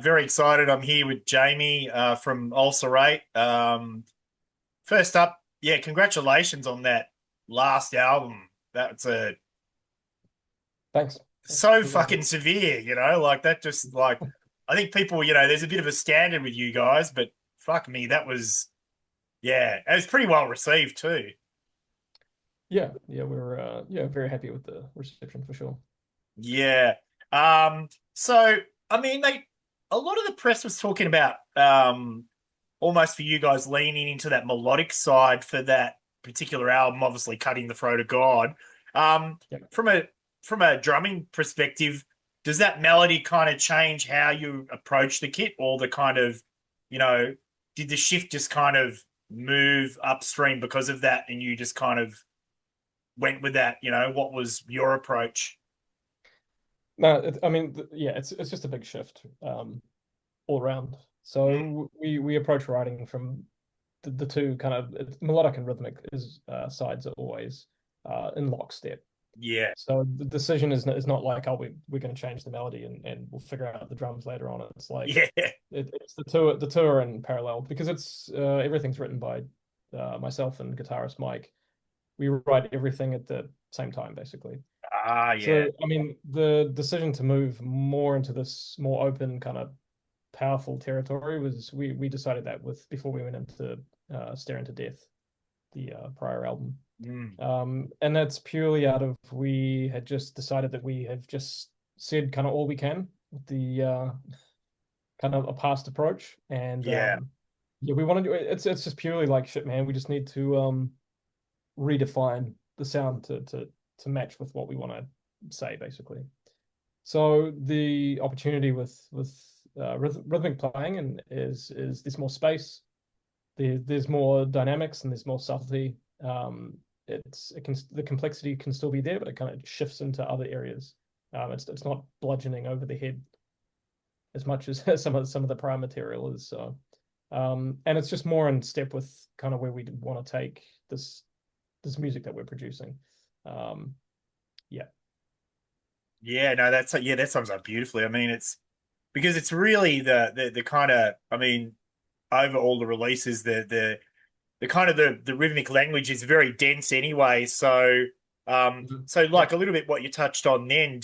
Very excited. I'm here with Jamie from Ulcerate. First up, yeah, congratulations on that last album. That's Thanks. so Good one. fucking severe, like that just like I think people, there's a bit of a standard with you guys, but fuck me, that was yeah, it was pretty well received too. Yeah, we're very happy with the reception for sure. Yeah. So I mean they a lot of the press was talking about almost for you guys leaning into that melodic side for that particular album, obviously cutting the throat of God. Um, Yeah. from a drumming perspective, does that melody kind of change how you approach the kit, or the kind of, you know, did the shift just kind of move upstream because of that, and you just kind of went with that? What was your approach? No, I mean, yeah, it's just a big shift all around. Mm, So we approach writing from the two kind of melodic and rhythmic is sides are always in lockstep. yeah, So the decision is not like, oh, we're going to change the melody and we'll figure out the drums later on. It's like yeah, it's the two are in parallel because it's everything's written by myself and guitarist Mike. We write everything at the same time, basically. yeah, So, I mean, the decision to move more into this more open, kind of powerful territory was we decided that with before we went into Stare into Death, the prior album. mm, And that's purely out of we had just decided that we have just said kind of all we can with the kind of a past approach. And yeah, yeah, we want to do it. It's just purely like shit, man. We just need to redefine the sound to match with what we want to say, basically. So the opportunity with rhythmic playing and is there's more space, there's more dynamics, and there's more subtlety. It can the complexity can still be there, but it kind of shifts into other areas. It's not bludgeoning over the head as much as some of the prior material is. So, and it's just more in step with kind of where we want to take this music that we're producing. Um, yeah, yeah. No, that sums up beautifully. I mean, it's because it's really the kind of, I mean, over all the releases, the kind of the rhythmic language is very dense anyway. So yeah. like a little bit what you touched on then,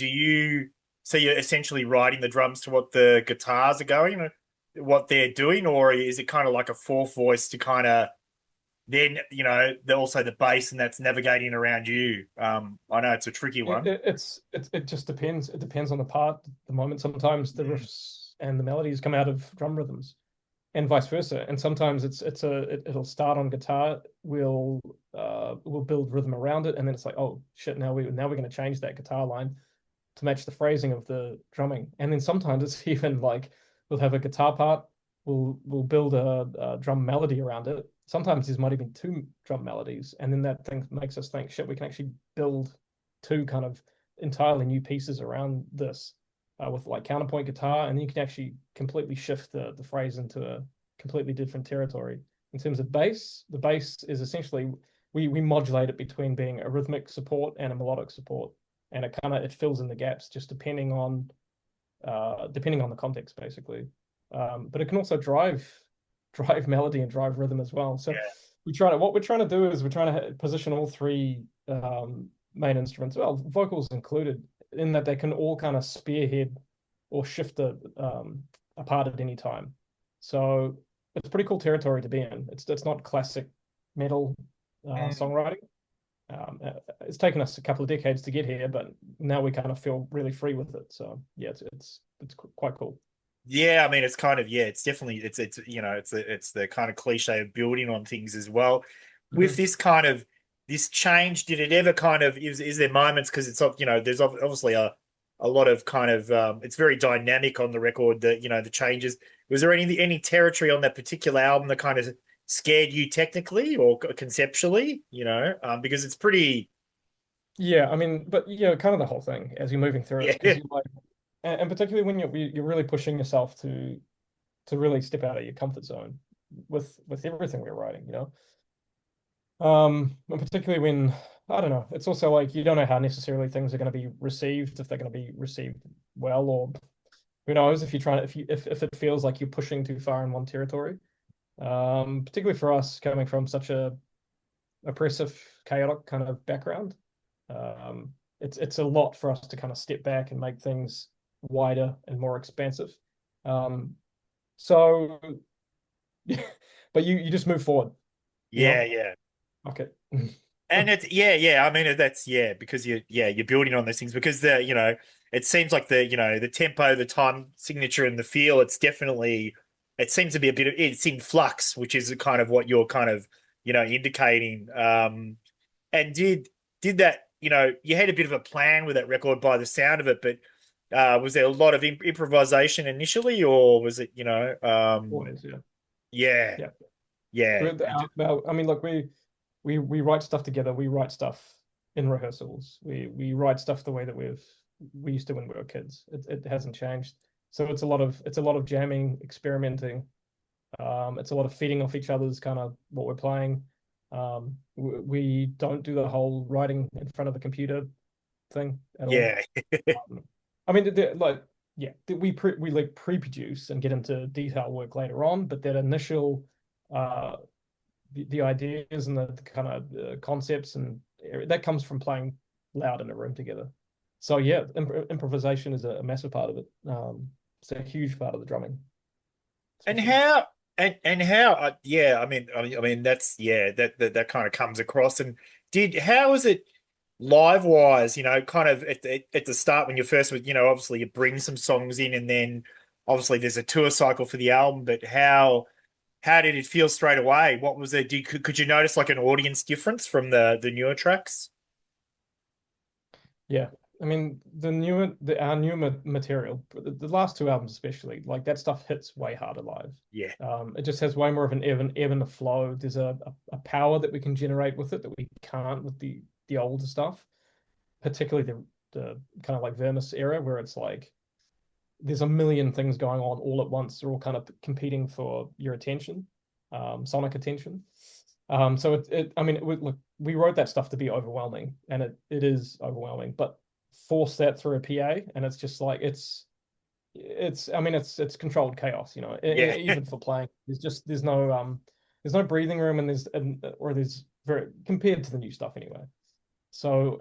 so you're essentially writing the drums to what the guitars are going, what they're doing, or is it kind of like a fourth voice to kind of then, also the bass, and that's navigating around you? I know it's a tricky one. It just depends. It depends on the part, the moment. Sometimes the Mm, riffs and the melodies come out of drum rhythms, and vice versa. And sometimes it'll start on guitar. We'll build rhythm around it, and then it's like, oh shit, now we're going to change that guitar line to match the phrasing of the drumming. And then sometimes it's even like we'll have a guitar part, we'll build a drum melody around it. Sometimes there's might even two drum melodies, and then that thing makes us think, shit, we can actually build two kind of entirely new pieces around this with like counterpoint guitar, and then you can actually completely shift the phrase into a completely different territory. In terms of bass, the bass is essentially we modulate it between being a rhythmic support and a melodic support, and it fills in the gaps just depending on the context, basically. But it can also drive melody and drive rhythm as well. So yeah. what we're trying to do is we're trying to position all three main instruments, well, vocals included, in that they can all kind of spearhead or shift apart at any time. So it's pretty cool territory to be in. It's not classic metal Mm. songwriting. It's taken us a couple of decades to get here, but now we kind of feel really free with it. So yeah, it's quite cool. Yeah, I mean, it's kind of, yeah, it's definitely, it's the kind of cliche of building on things as well. With Mhm. this change, did it ever kind of, is there moments, because there's obviously a lot of kind of, it's very dynamic on the record, the changes. Was there any territory on that particular album that kind of scared you technically or conceptually, because it's pretty, Yeah, I mean, but yeah, kind of the whole thing as you're moving through it, yeah, because you like, and particularly when you're really pushing yourself to really step out of your comfort zone with everything we're writing. And particularly when I don't know, it's also like you don't know how necessarily things are going to be received, if they're going to be received well or Who knows if you're trying if it feels like you're pushing too far in one territory. Particularly for us coming from such a oppressive, chaotic kind of background. It's a lot for us to kind of step back and make things wider and more expansive. Um, so, but you just move forward, you Yeah, know? yeah. Okay. And it's yeah. I mean, that's because you're building on those things because it seems like the tempo, the time signature, and the feel. It's definitely it seems to be a bit of it's in flux, which is kind of what you're kind of indicating. And did that you had a bit of a plan with that record by the sound of it, but was there a lot of improvisation initially, or was it Always, yeah. yeah Yeah. yeah I mean, look, we write stuff together. We write stuff in rehearsals. We write stuff the way that we used to when we were kids. It hasn't changed. So it's a lot of jamming, experimenting. It's a lot of feeding off each other's kind of what we're playing. We don't do the whole writing in front of the computer thing at all. yeah I mean, like, yeah, we like pre-produce and get into detail work later on, but that initial uh the ideas and the kind of concepts and that comes from playing loud in a room together. So yeah, improvisation is a massive part of it. It's a huge part of the drumming, And especially. how and how yeah, I mean that's that kind of comes across. And did how is it live wise, kind of at the start when you first obviously you bring some songs in and then obviously there's a tour cycle for the album, but how did it feel straight away? What was it? Could you notice like an audience difference from the newer tracks? Yeah, I mean our newer material, the last two albums especially, like that stuff hits way harder live. Yeah. It just has way more of an ebb and a flow. There's a power that we can generate with it that we can't with the older stuff, particularly the kind of like Vermis era where it's like there's a million things going on all at once. They're all kind of competing for your attention, sonic attention. So I mean, look, we wrote that stuff to be overwhelming, and it is overwhelming. But force that through a PA, and it's just like I mean, it's controlled chaos, Yeah. even for playing. There's no breathing room, or there's very compared to the new stuff anyway. So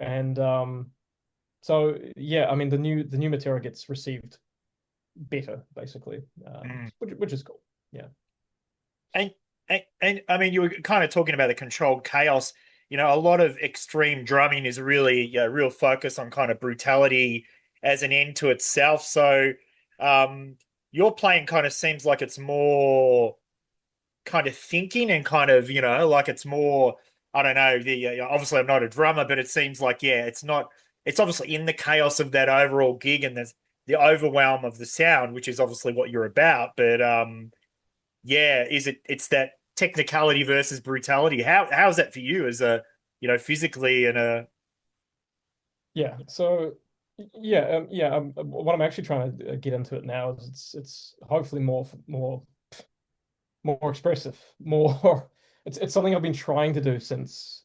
so yeah, I mean, the new material gets received better, basically, Mm. which is cool. Yeah. And, and I mean, you were kind of talking about the controlled chaos. A lot of extreme drumming is really a real focus on kind of brutality as an end to itself. So, your playing kind of seems like it's more kind of thinking and kind of like it's more. I don't know. Obviously, I'm not a drummer, but it seems like it's not. It's obviously in the chaos of that overall gig and there's the overwhelm of the sound, which is obviously what you're about. But yeah, it's that technicality versus brutality. How's that for you as a physically and a Yeah. So yeah. What I'm actually trying to get into it now is it's hopefully more expressive, more. It's something I've been trying to do since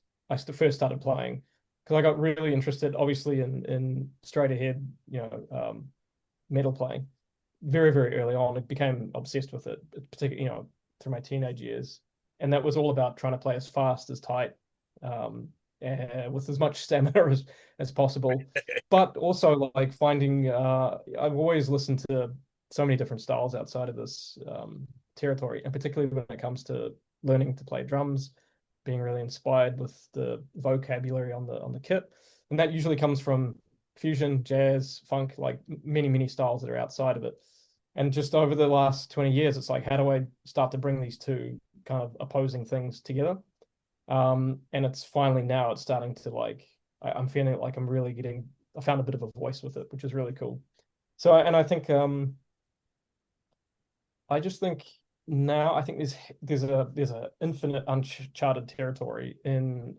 first started playing, because I got really interested, obviously, in straight ahead, metal playing very early on. I became obsessed with it, particularly through my teenage years, and that was all about trying to play as fast, as tight, with as much stamina as possible, but also like finding. I've always listened to so many different styles outside of this territory, and particularly when it comes to learning to play drums, being really inspired with the vocabulary on the kit, and that usually comes from fusion, jazz, funk, like many styles that are outside of it. And just over the last 20 years, it's like, how do I start to bring these two kind of opposing things together? And it's finally now it's starting to like, I'm feeling like I found a bit of a voice with it, which is really cool. So, and I think, I just think now I think there's a infinite uncharted territory in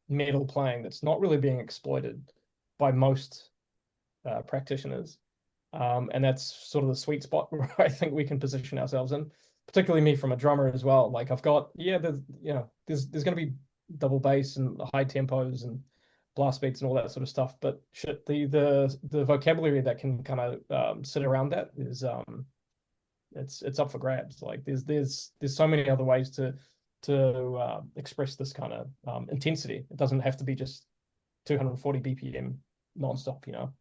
metal playing that's not really being exploited by most practitioners. And that's sort of the sweet spot where I think we can position ourselves in, particularly me from a drummer as well. Like I've got, there's going to be double bass and high tempos, blast beats and all that sort of stuff. But shit, the vocabulary that can kind of sit around that is it's up for grabs. Like there's so many other ways to express this kind of intensity. It doesn't have to be just 240 BPM nonstop, you know.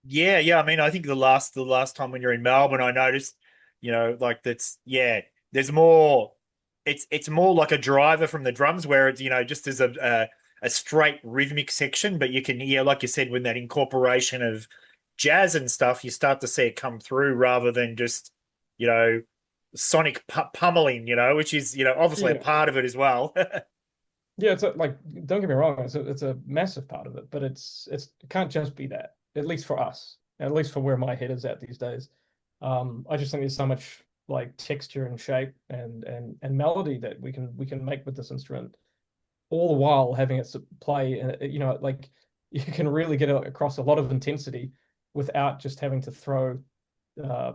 Yeah, yeah. I mean, I think the last time when you're in Melbourne, I noticed, like that's yeah. There's more. It's more like a driver from the drums, where it's just as a straight rhythmic section, but you can like you said, with that incorporation of jazz and stuff, you start to see it come through rather than just you know sonic pummeling, which is obviously a Yeah. part of it as well. Yeah, like don't get me wrong, it's a massive part of it, but it can't just be that. At least for us, at least for where my head is at these days. I just think there's so much like texture and shape and melody that we can make with this instrument, all the while having it play. Like you can really get across a lot of intensity without just having to throw uh,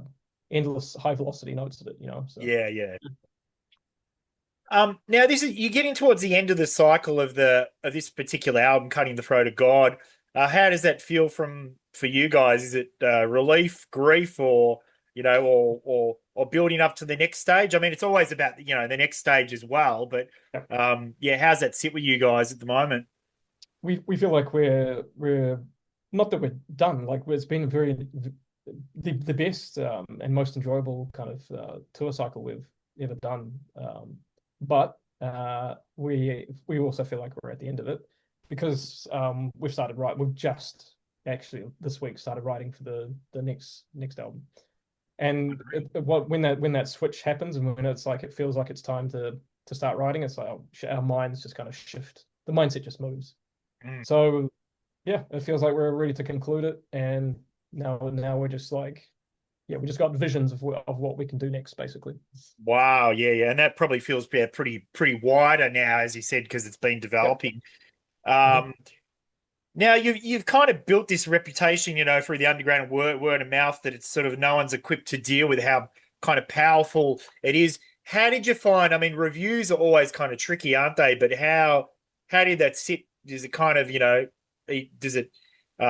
endless high velocity notes at it. So Yeah, yeah. Now this is you're getting towards the end of the cycle of this particular album, Cutting the Throat of God. How does that feel for you guys? Is it relief, grief, or or building up to the next stage? I mean, it's always about the next stage as well. But yeah. yeah, how's that sit with you guys at the moment? We feel like we're not that we're done. Like it's been very the best and most enjoyable kind of tour cycle we've ever done. But we also feel like we're at the end of it because we've just actually this week started writing for the next album. And when that switch happens and when it's like it feels like it's time to start writing, it's like our minds just kind of shift. The mindset just moves. Mm. So yeah, it feels like we're ready to conclude it, and now we're just like, yeah, we just got visions of what we can do next, basically. Wow, yeah, yeah, and that probably feels pretty wider now, as you said, because it's been Yep. developing. Mhm. Um, Now you've kind of built this reputation, through the underground word of mouth that it's sort of no one's equipped to deal with how kind of powerful it is. How did you find? I mean, reviews are always kind of tricky, aren't they? But how did that sit? Is it kind of does it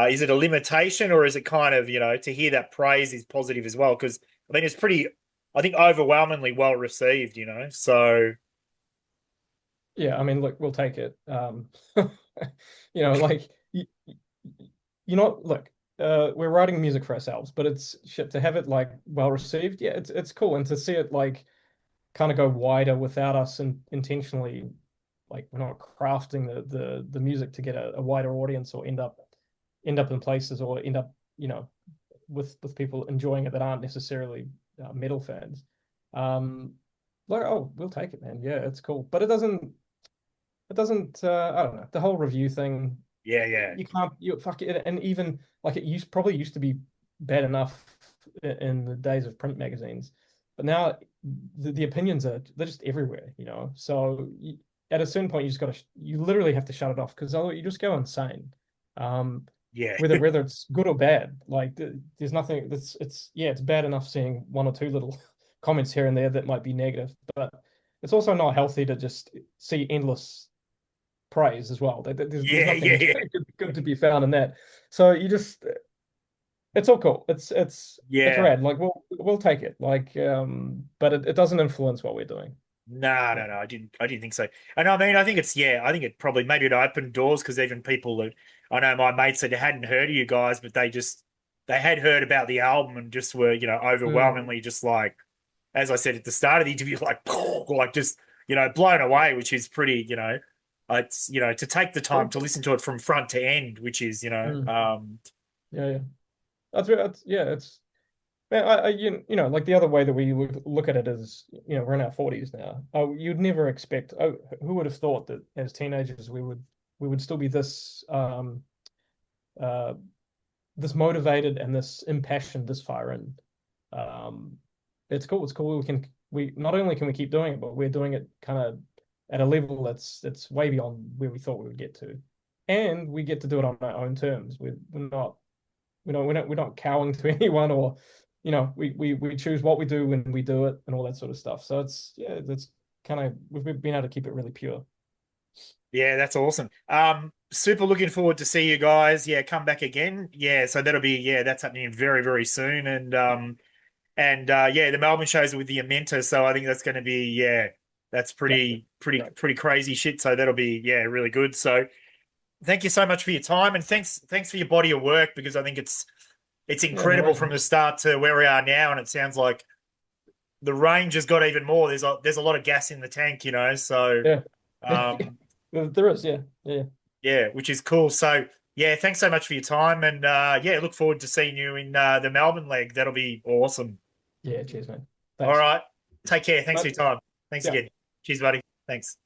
is it a limitation or is it kind of to hear that praise is positive as well? Because I mean, it's pretty, I think, overwhelmingly well received. So Yeah, I mean, look, we'll take it. Like look, we're writing music for ourselves, but it's shit to have it like well received. Yeah, it's cool, and to see it like kind of go wider without us intentionally, like we're not crafting the music to get a wider audience or end up in places or end up with people enjoying it that aren't necessarily metal fans. Um, like, oh, we'll take it, man. Yeah, it's cool, but it doesn't I don't know, the whole review thing. yeah, yeah, You can't, you fuck it. And even like it probably used to be bad enough in the days of print magazines, but now the opinions they're just everywhere, so at a certain point you literally have to shut it off because you just go insane. um yeah, whether it's good or bad, like there's nothing it's bad enough seeing one or two little comments here and there that might be negative, but it's also not healthy to just see endless praise as well. There's yeah, nothing yeah, yeah, good to be found in that. So it's all cool. It's yeah. rad. Like we'll take it. Like but it doesn't influence what we're doing. No, Yeah. no, no. I didn't think so. And I mean, I think I think it probably maybe it opened doors because even people that I know my mates that hadn't heard of you guys, but they had heard about the album and just were, Mm. overwhelmingly just like, as I said at the start of the interview, like, like just, blown away, which is pretty, it's, to take the time Cool. to listen to it from front to end, which is, Mm. Yeah, yeah. That's yeah, it's man, like the other way that we would look at it is, we're in our 40s now. Oh, you'd never expect. Oh, who would have thought that as teenagers we would still be uh, this motivated and this impassioned this far in. Um, it's cool. It's cool. We not only can we keep doing it, but we're doing it kind of at a level that's way beyond where we thought we would get to, and we get to do it on our own terms. We're not cowing to anyone, or we choose what we do when we do it and all that sort of stuff. So that's kind of we've been able to keep it really pure. Yeah, that's awesome. super looking forward to see you guys. Yeah, come back again. Yeah, so that'll be that's happening very, very soon. And yeah, the Melbourne shows are with the Amenta, so I think that's going to be that's Yeah, pretty great. pretty crazy shit. So that'll be really good. So thank you so much for your time, and thanks for your body of work, because I think it's Yeah, no incredible worries, from man. the start to where we are now, and it sounds like the range has got even more. There's a lot of gas in the tank, So Yeah. um, There is, yeah. Yeah. yeah, which is cool. So yeah, thanks so much for your time, and look forward to seeing you in the Melbourne leg. That'll be awesome. Yeah, cheers, man. All Thanks. right, take care. Thanks for Bye. your time. Thanks Yeah. again. Cheers, buddy. Thanks.